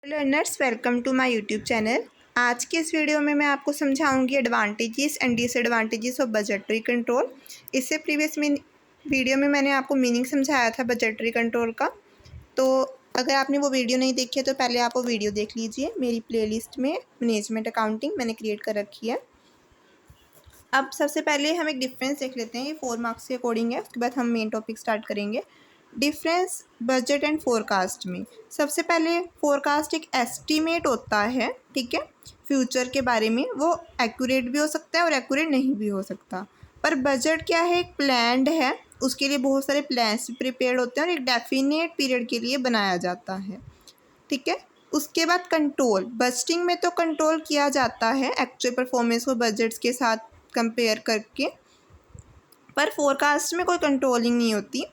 Learners welcome to my YouTube channel. आज के इस वीडियो में मैं आपको समझाऊंगी advantages and disadvantages of budgetary control. इससे प्रीवियस वीडियो में मैंने आपको मीनिंग समझाया था बजटरी कंट्रोल का। तो अगर आपने वो वीडियो नहीं देखी है तो पहले आप वो वीडियो देख लीजिए। मेरी प्लेलिस्ट में मैनेजमेंट अकाउंटिंग मैंने क्रिएट कर रखी है। अब सबसे पहले हम एक डिफरेंस देख लेते हैं। ये 4 मार्क्स के अकॉर्डिंग है, उसके बाद हम मेन टॉपिक स्टार्ट करेंगे। डिफरेंस बजट एंड फोरकास्ट में सबसे पहले फोरकास्ट एक एस्टीमेट होता है, ठीक है, फ्यूचर के बारे में। वो एक्यूरेट भी हो सकता है और एक्यूरेट नहीं भी हो सकता। पर बजट क्या है, एक प्लान्ड है, उसके लिए बहुत सारे प्लान्स प्रिपेयर होते हैं और एक डेफिनेट पीरियड के लिए बनाया जाता है, ठीक है। उसके बाद कंट्रोल, बजटिंग में तो कंट्रोल किया जाता है एक्चुअल परफॉर्मेंस को बजट्स के साथ कंपेयर करके, पर फोरकास्ट में कोई कंट्रोलिंग नहीं होती।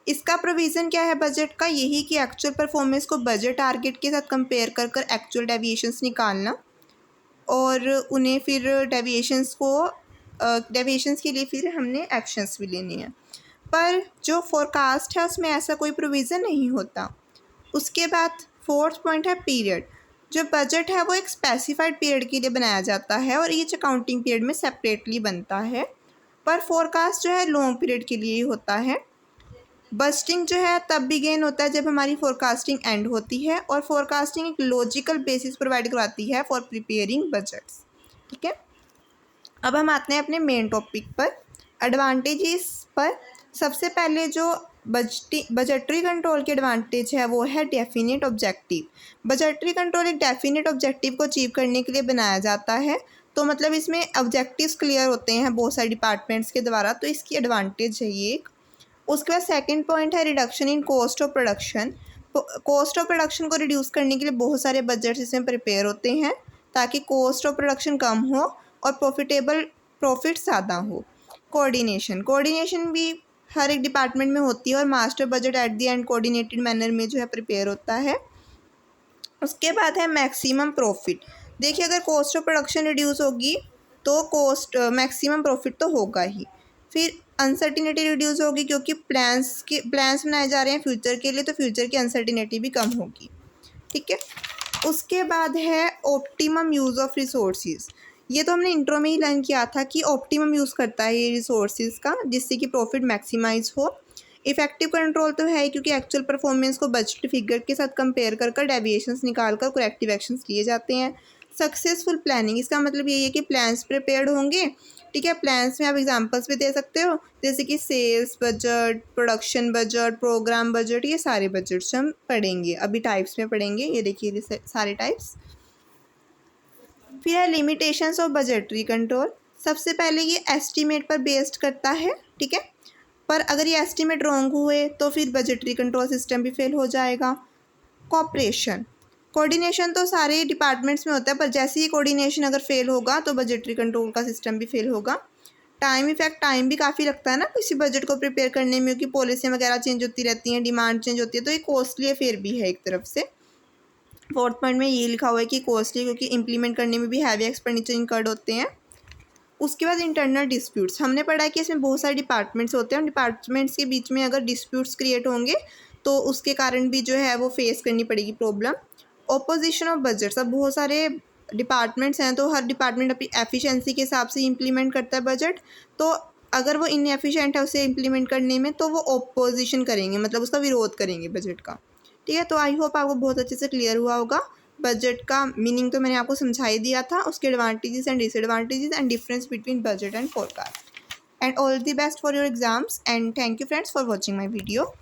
इसका प्रोविज़न क्या है बजट का, यही कि एक्चुअल परफॉर्मेंस को बजट टारगेट के साथ कंपेयर कर कर एक्चुअल डेविएशंस निकालना और उन्हें फिर डेविएशंस के लिए फिर हमने एक्शंस भी लेने हैं। पर जो फोरकास्ट है उसमें ऐसा कोई प्रोविज़न नहीं होता। उसके बाद फोर्थ पॉइंट है पीरियड। जो बजट है वो एक स्पेसिफाइड पीरियड के लिए बनाया जाता है और ईच अकाउंटिंग पीरियड में सेपरेटली बनता है। पर फोरकास्ट जो है लॉन्ग पीरियड के लिए ही होता है। बजटिंग जो है तब बिगेन होता है जब हमारी फोरकास्टिंग एंड होती है और फोरकास्टिंग एक लॉजिकल बेसिस प्रोवाइड करवाती है फॉर प्रिपेयरिंग बजट्स, ठीक है। अब हम आते हैं अपने मेन टॉपिक पर, एडवांटेजेस पर। सबसे पहले जो बजटरी कंट्रोल के एडवांटेज है वो है डेफिनेट ऑब्जेक्टिव। बजटरी कंट्रोल एक डेफिनेट ऑब्जेक्टिव को अचीव करने के लिए बनाया जाता है। तो मतलब इसमें ऑब्जेक्टिव्स क्लियर होते हैं बहुत सारे डिपार्टमेंट्स के द्वारा, तो इसकी एडवांटेज है ये एक। उसके बाद सेकंड पॉइंट है reduction in cost of production. Cost of production को रिड्यूस करने के लिए बहुत सारे बजट्स इसमें प्रिपेयर होते हैं ताकि कॉस्ट ऑफ प्रोडक्शन कम हो और प्रॉफिट ज़्यादा हो। कोऑर्डिनेशन भी हर एक डिपार्टमेंट में होती है और master budget at the end coordinated manner में जो है प्रिपेयर होता है। उसके बाद है मैक्सिमम प्रॉफिट। देखिए, अगर कॉस्ट ऑफ प्रोडक्शन रिड्यूस होगी तो मैक्सिमम प्रॉफिट तो होगा ही। फिर अनसर्टिनिटी रिड्यूस होगी क्योंकि प्लान्स बनाए जा रहे हैं फ्यूचर के लिए, तो फ्यूचर की अनसर्टिनिटी भी कम होगी, ठीक है। उसके बाद है ऑप्टिमम यूज़ ऑफ रिसोर्सेज। ये तो हमने इंट्रो में ही लर्न किया था कि ऑप्टिमम यूज़ करता है ये रिसोर्सेज का, जिससे कि प्रॉफिट मैक्सिमाइज हो। इफेक्टिव कंट्रोल तो है क्योंकि एक्चुअल परफॉर्मेंस को बजट फिगर के साथ कंपेयर कर कर डेविएशंस निकाल कर करेक्टिव एक्शंस लिए जाते हैं। सक्सेसफुल प्लानिंग, इसका मतलब यही है कि प्लान्स प्रिपेयर्ड होंगे, ठीक है। प्लान्स में आप एग्जांपल्स भी दे सकते हो, जैसे कि sales budget, production budget, program budget, ये सारे बजट्स हम पढ़ेंगे अभी, टाइप्स में पढ़ेंगे। ये देखिए ये सारे टाइप्स। फिर है लिमिटेशंस ऑफ बजटरी कंट्रोल। सबसे पहले ये एस्टीमेट पर बेस्ड करता है, ठीक है। पर अगर ये एस्टीमेट रॉन्ग हुए तो फिर बजटरी कंट्रोल सिस्टम भी फेल हो जाएगा। कोऑर्डिनेशन तो सारे डिपार्टमेंट्स में होता है, पर जैसे ही कोऑर्डिनेशन अगर फेल होगा तो बजटरी कंट्रोल का सिस्टम भी फेल होगा। टाइम भी काफ़ी लगता है ना किसी बजट को प्रिपेयर करने में, क्योंकि पॉलिसी वगैरह चेंज होती रहती हैं, डिमांड चेंज होती है, तो ये कॉस्टली अफेयर भी है एक तरफ से। फोर्थ पॉइंट में ये लिखा हुआ है कि कॉस्टली क्योंकि इंप्लीमेंट करने में भी हैवी एक्सपेंडिचर इनकर्ड होते हैं। उसके बाद इंटरनल डिस्प्यूट्स, हमने पढ़ा है कि इसमें बहुत सारे डिपार्टमेंट्स होते हैं और डिपार्टमेंट्स के बीच में अगर डिस्प्यूट्स क्रिएट होंगे तो उसके कारण भी जो है वो फेस करनी पड़ेगी प्रॉब्लम। ऑपोजिशन ऑफ बजट्स, अब बहुत सारे डिपार्टमेंट्स हैं तो हर डिपार्टमेंट अपनी एफिशिएंसी के हिसाब से इम्प्लीमेंट करता है बजट, तो अगर वो इनएफिशिएंट है उसे इम्प्लीमेंट करने में तो वो ऑपोजिशन करेंगे, मतलब उसका विरोध करेंगे बजट का, ठीक है। तो आई होप आपको बहुत अच्छे से क्लियर हुआ होगा। बजट का मीनिंग तो मैंने आपको समझा ही दिया था, उसके advantages and disadvantages and difference between budget and forecast. And all the best for your exams and thank you friends for watching my video.